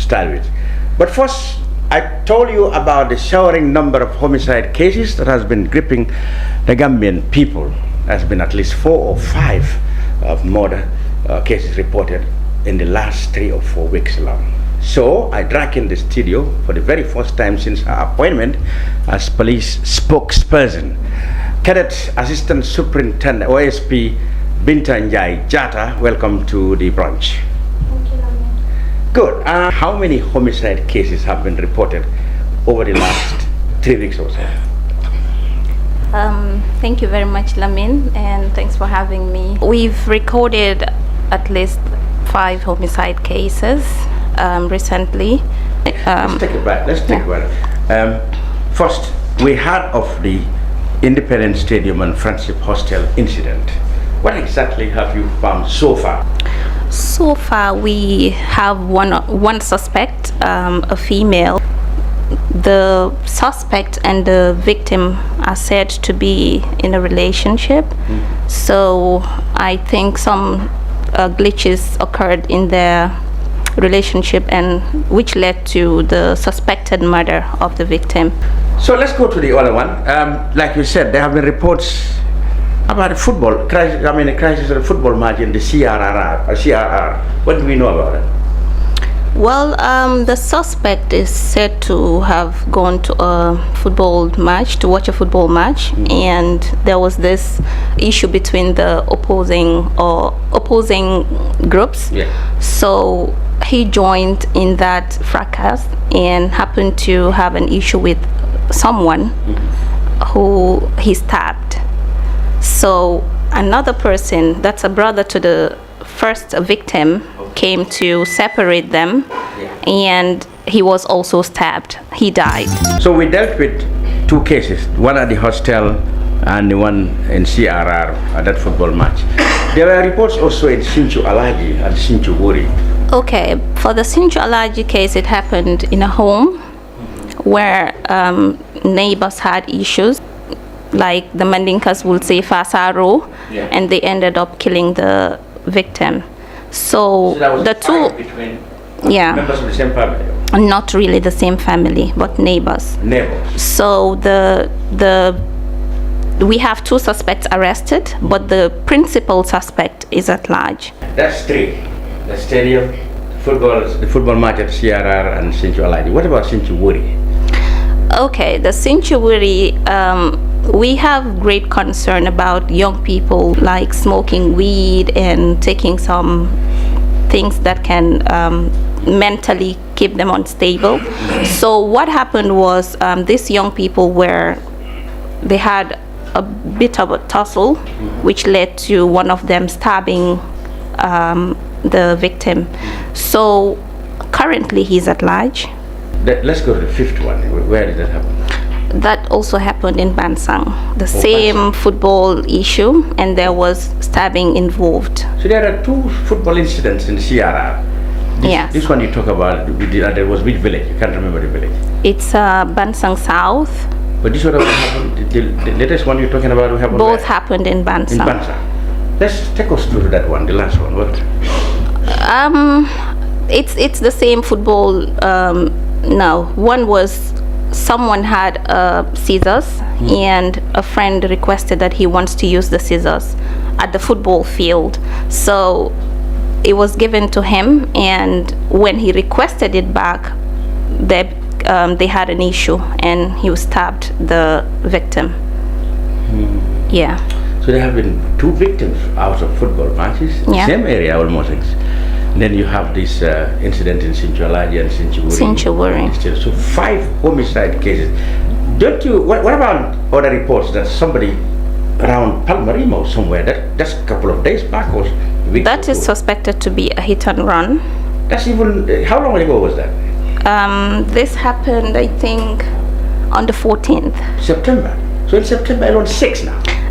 start with. But first, I told you about the soaring number of homicide cases that has been gripping the Gambian people. There's been at least 4 or 5 of murder cases reported in the last 3 or 4 weeks alone. So I dragged in the studio for the very first time since her appointment as police spokesperson, Cadet Assistant Superintendent OSP Bintanjai Jata. Welcome to the branch. Thank you, Lamin. Good. How many homicide cases have been reported over the last 3 weeks or so? Thank you very much, Lamin, and thanks for having me. We've recorded at least 5 homicide cases recently. Let's take it back. First, we heard of the Independence Stadium and Friendship Hostel incident. What exactly have you found so far? So far, we have one suspect, a female. The suspect and the victim are said to be in a relationship. So I think some glitches occurred in their relationship, and which led to the suspected murder of the victim. So let's go to the other one. Like you said, there have been reports about a football crisis. I mean, a crisis at a football match in the CRR. What do we know about it? Well, the suspect is said to have gone to a football match, to watch a football match, and there was this issue between the opposing groups. Yeah. So he joined in that fracas and happened to have an issue with someone who he stabbed. So another person, that's a brother to the first victim, came to separate them, and he was also stabbed. He died. So we dealt with 2 cases, one at the hostel and the one in CRR at that football match. There were reports also in Sinchu Alaji and Sinchu Wuri. Okay, for the Sinchu Alaji case, it happened in a home where neighbors had issues, like the Mandinkas would say Fasaro, and they ended up killing the victim. So that was the two between members of the same family? Not really the same family, but neighbors. So we have 2 suspects arrested, but the principal suspect is at large. That's 3. The stadium, the football match at CRR and Sinchu Alaji. What about Sinchu Wuri? Okay, the Sinchu Wuri, we have great concern about young people like smoking weed and taking some things that can mentally keep them unstable. So what happened was these young people they had a bit of a tussle, which led to one of them stabbing the victim. So currently he's at large. Let's go to the 5th one. Where did that happen? That also happened in Bansang, the same football issue, and there was stabbing involved. So there are 2 football incidents in CRR. This one you talk about, there was which village? You can't remember the village. It's Bansang South. But this one happened, the latest one you're talking about happened Both happened in Bansang. In Bansang. Let's take us through that one, the last one. What? It's the same football. No, one was someone had scissors, and a friend requested that he wants to use the scissors at the football field. So it was given to him, and when he requested it back, they had an issue, and he stabbed the victim. Yeah. So there have been 2 victims out of football matches, same area almost. Then you have this incident in Sinchu Alaji and Sinchu Wuri. So 5 homicide cases. Don't you? What about other reports that somebody around Palmarimo somewhere, that's a couple of days back or weeks That ago. Is suspected to be a hit and run. That's even, how long ago was that? This happened, I think, on the 14th. September. So in September, around 6 now.